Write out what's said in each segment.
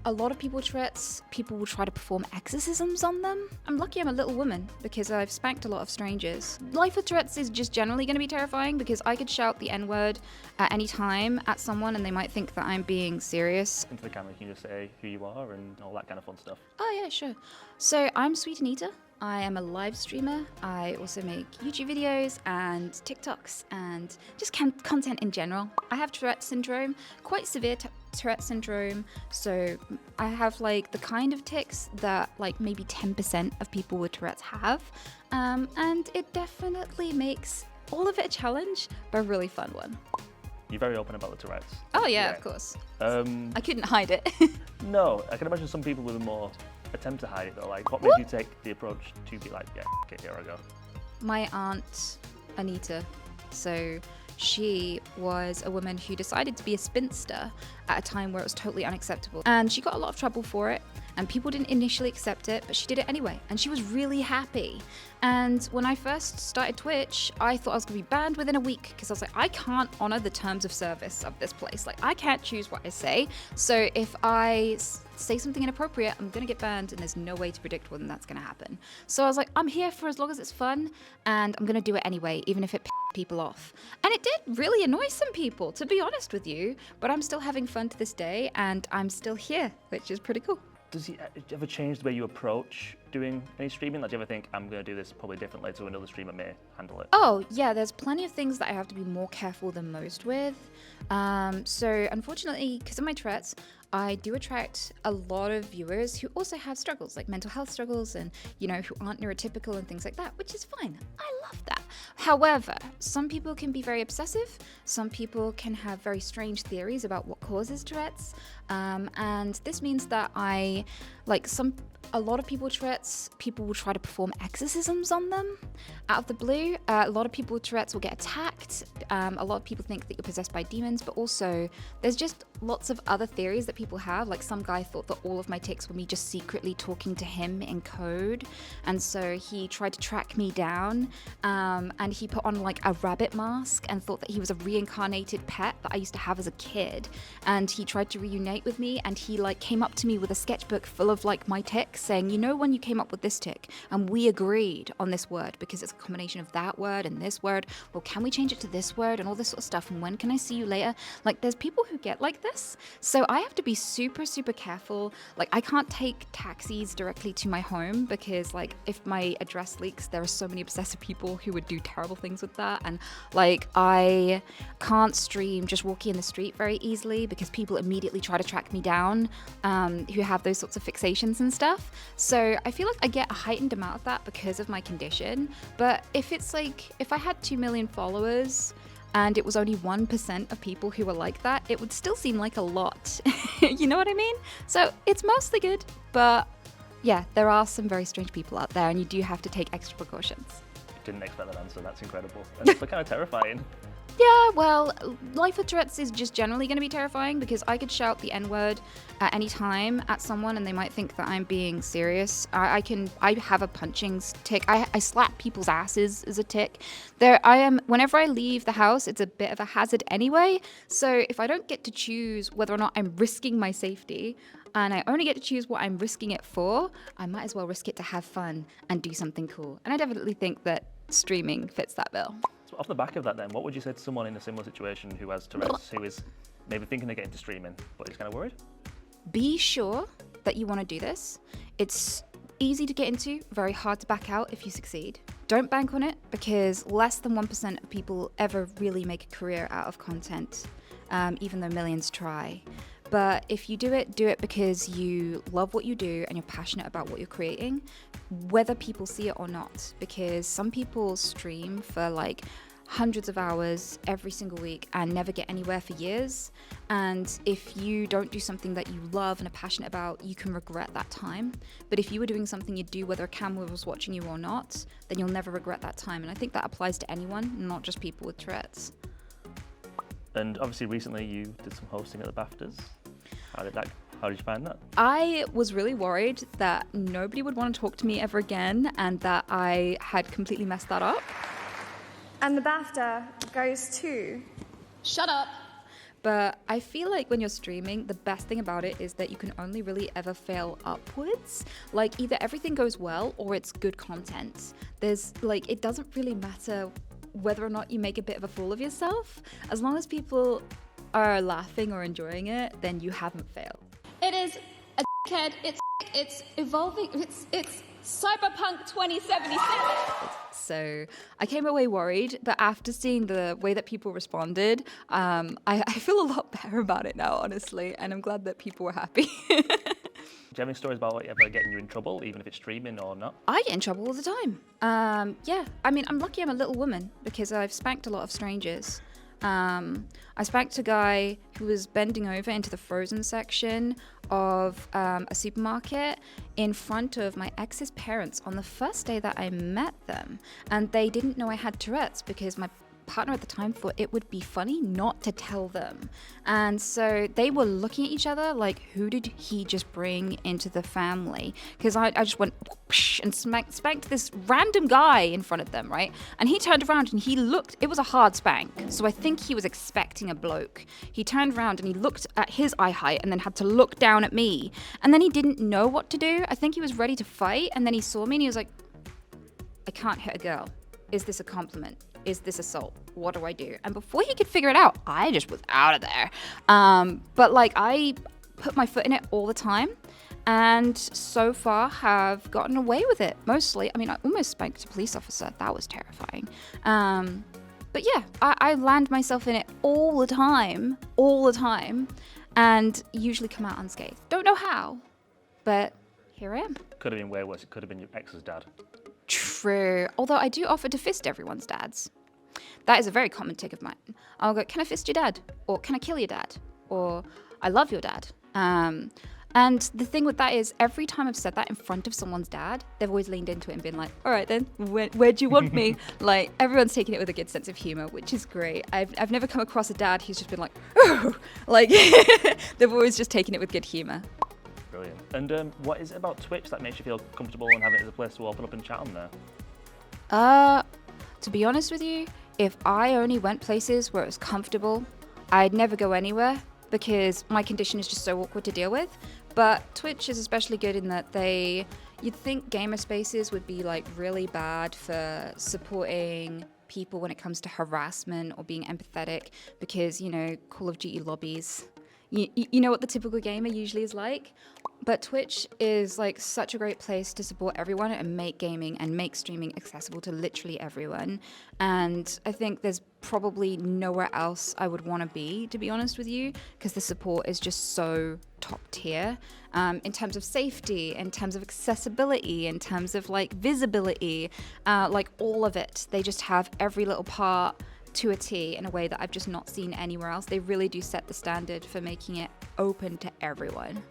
A lot of people with Tourette's, people will try to perform exorcisms on them. I'm lucky I'm a little woman because I've spanked a lot of strangers. Life with Tourette's is just generally going to be terrifying because I could shout the N-word at any time at someone and they might think that I'm being serious. Into the camera, can you just say who you are and all that kind of fun stuff? Oh yeah, sure. So I'm Sweet Anita. I am a live streamer. I also make YouTube videos and TikToks and just content in general. I have Tourette syndrome, quite severe Tourette syndrome. So I have like the kind of tics that like maybe 10% of people with Tourette's have. And it definitely makes all of it a challenge, but a really fun one. You're very open about the Tourette's. Oh yeah, of course. I couldn't hide it. No, I can imagine some people with a more attempt to hide it though. Like, what made you take the approach to be like, yeah, okay, here I go? My aunt, Anita, so she was a woman who decided to be a spinster at a time where it was totally unacceptable. And she got a lot of trouble for it, and people didn't initially accept it, but she did it anyway, and she was really happy. And when I first started Twitch, I thought I was gonna be banned within a week, because I was like, I can't honor the terms of service of this place. Like, I can't choose what I say, so if I say something inappropriate, I'm gonna get banned, and there's no way to predict when that's gonna happen. So I was like, I'm here for as long as it's fun, and I'm gonna do it anyway, even if it pisses people off. And it did really annoy some people, to be honest with you, but I'm still having fun to this day, and I'm still here, which is pretty cool. Does it ever change the way you approach doing any streaming? Like, do you ever think, I'm going to do this probably differently so another streamer may handle it? Oh, yeah, there's plenty of things that I have to be more careful than most with. So unfortunately, because of my Tourette's, I do attract a lot of viewers who also have struggles, like mental health struggles and, you know, who aren't neurotypical and things like that, which is fine. I love that. However, some people can be very obsessive. Some people can have very strange theories about what causes Tourette's. And this means that a lot of people with Tourette's, people will try to perform exorcisms on them out of the blue. A lot of people with Tourette's will get attacked. A lot of people think that you're possessed by demons, but also there's just lots of other theories that people have. Like, some guy thought that all of my tics were me just secretly talking to him in code, and so he tried to track me down, and he put on like a rabbit mask and thought that he was a reincarnated pet that I used to have as a kid, and he tried to reunite with me, and he like came up to me with a sketchbook full of like my tics, saying, you know, when you came up with this tic and we agreed on this word because it's a combination of that word and this word, well, can we change it to this word and all this sort of stuff, and when can I see you later? Like, there's people who get like this, so I have to be super careful. Like, I can't take taxis directly to my home because, like, if my address leaks, there are so many obsessive people who would do terrible things with that, and like, I can't stream just walking in the street very easily because people immediately try to track me down, who have those sorts of fixations and stuff. So I feel like I get a heightened amount of that because of my condition. But if it's like, if I had 2 million followers and it was only 1% of people who were like that, it would still seem like a lot. You know what I mean? So it's mostly good, but yeah, there are some very strange people out there, and you do have to take extra precautions. Didn't expect that answer. That's incredible. And it's kind of terrifying. Yeah, well, life with Tourette's is just generally going to be terrifying because I could shout the N-word at any time at someone and they might think that I'm being serious. I have a punching tic. I slap people's asses as a tic. Whenever I leave the house, it's a bit of a hazard anyway. So if I don't get to choose whether or not I'm risking my safety, and I only get to choose what I'm risking it for, I might as well risk it to have fun and do something cool. And I definitely think that streaming fits that bill. So off the back of that then, what would you say to someone in a similar situation who has Tourette's, who is maybe thinking of getting into streaming, but is kind of worried? Be sure that you want to do this. It's easy to get into, very hard to back out if you succeed. Don't bank on it because less than 1% of people ever really make a career out of content, even though millions try. But if you do it because you love what you do and you're passionate about what you're creating, whether people see it or not. Because some people stream for like hundreds of hours every single week and never get anywhere for years. And if you don't do something that you love and are passionate about, you can regret that time. But if you were doing something you'd do whether a camera was watching you or not, then you'll never regret that time. And I think that applies to anyone, not just people with Tourette's. And obviously recently you did some hosting at the BAFTAs. How did you find that? I was really worried that nobody would want to talk to me ever again and that I had completely messed that up. And the BAFTA goes to... Shut up. But I feel like when you're streaming, the best thing about it is that you can only really ever fail upwards. Like either everything goes well or it's good content. There's like, it doesn't really matter whether or not you make a bit of a fool of yourself. As long as people are laughing or enjoying it, then you haven't failed. It is a dickhead. It's evolving. It's Cyberpunk 2077. So I came away worried, but after seeing the way that people responded, I feel a lot better about it now, honestly, and I'm glad that people were happy. Do you have any stories about ever getting you in trouble, even if it's streaming or not? I get in trouble all the time. Yeah, I mean, I'm lucky I'm a little woman because I've spanked a lot of strangers. I spanked a guy who was bending over into the frozen section of a supermarket in front of my ex's parents on the first day that I met them. And they didn't know I had Tourette's because my partner at the time thought it would be funny not to tell them. And so they were looking at each other like, who did he just bring into the family? Because I just went whoosh, and spanked this random guy in front of them, right? And he turned around and he looked, it was a hard spank. So I think he was expecting a bloke. He turned around and he looked at his eye height and then had to look down at me. And then he didn't know what to do. I think he was ready to fight. And then he saw me and he was like, I can't hit a girl. Is this a compliment? Is this assault? What do I do? And before he could figure it out, I just was out of there. But like I put my foot in it all the time and so far have gotten away with it mostly. I mean, I almost spanked a police officer. That was terrifying. But yeah, I land myself in it all the time, and usually come out unscathed. Don't know how, but here I am. Could have been way worse. It could have been your ex's dad. True. Although I do offer to fist everyone's dads. That is a very common tick of mine. I'll go, can I fist your dad? Or can I kill your dad? Or I love your dad. And the thing with that is every time I've said that in front of someone's dad, they've always leaned into it and been like, all right then, where do you want me? Like everyone's taking it with a good sense of humor, which is great. I've never come across a dad who's just been like, oh, like they've always just taken it with good humor. Brilliant. And what is it about Twitch that makes you feel comfortable and have it as a place to open up and chat on there? To be honest with you, if I only went places where it was comfortable, I'd never go anywhere because my condition is just so awkward to deal with. But Twitch is especially good in that you'd think gamer spaces would be like really bad for supporting people when it comes to harassment or being empathetic because, you know, Call of Duty lobbies, you know what the typical gamer usually is like. But Twitch is like such a great place to support everyone and make gaming and make streaming accessible to literally everyone. And I think there's probably nowhere else I would want to be honest with you, because the support is just so top tier in terms of safety, in terms of accessibility, in terms of like visibility, like all of it. They just have every little part to a T in a way that I've just not seen anywhere else. They really do set the standard for making it open to everyone.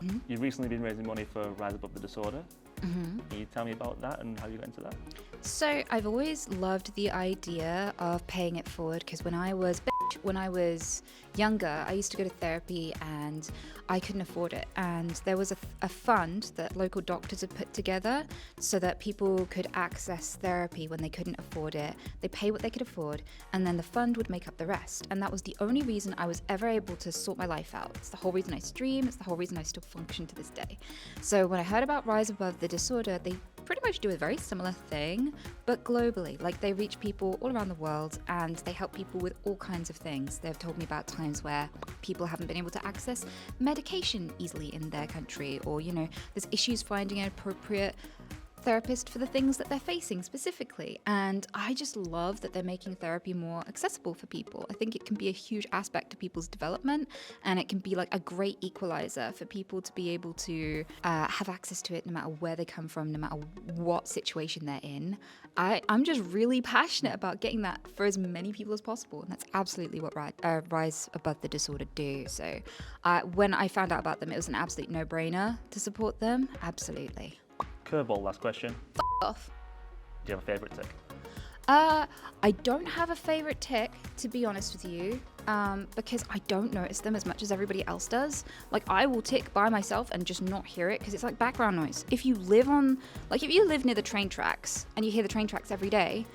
Mm-hmm. You've recently been raising money for Rise Above the Disorder. Mm-hmm. Can you tell me about that and how you got into that? So I've always loved the idea of paying it forward because when I was younger, I used to go to therapy and I couldn't afford it. And there was a fund that local doctors had put together so that people could access therapy when they couldn't afford it. They pay what they could afford and then the fund would make up the rest. And that was the only reason I was ever able to sort my life out. It's the whole reason I stream. It's the whole reason I still function to this day. So when I heard about Rise Above the Disorder, they pretty much do a very similar thing, but globally. Like they reach people all around the world and they help people with all kinds of things. They've told me about times where people haven't been able to access medication easily in their country, or, you know, there's issues finding an appropriate therapist for the things that they're facing specifically. And I just love that they're making therapy more accessible for people. I think it can be a huge aspect to people's development, and it can be like a great equalizer for people to be able to have access to it no matter where they come from, no matter what situation they're in. I'm just really passionate about getting that for as many people as possible, and that's absolutely what Rise Above the Disorder do. So when I found out about them, it was an absolute no-brainer to support them. Absolutely. Curveball, last question. Off. Do you have a favourite tick? I don't have a favourite tick, to be honest with you, because I don't notice them as much as everybody else does. Like, I will tick by myself and just not hear it because it's like background noise. If you live near the train tracks and you hear the train tracks every day,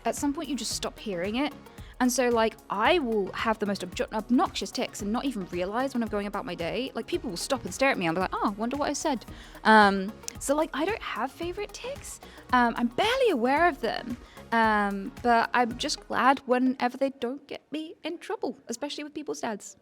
at some point you just stop hearing it. And so like I will have the most obnoxious tics and not even realize when I'm going about my day. Like people will stop and stare at me and be like, oh, wonder what I said. So like I don't have favorite tics. I'm barely aware of them. But I'm just glad whenever they don't get me in trouble, especially with people's dads.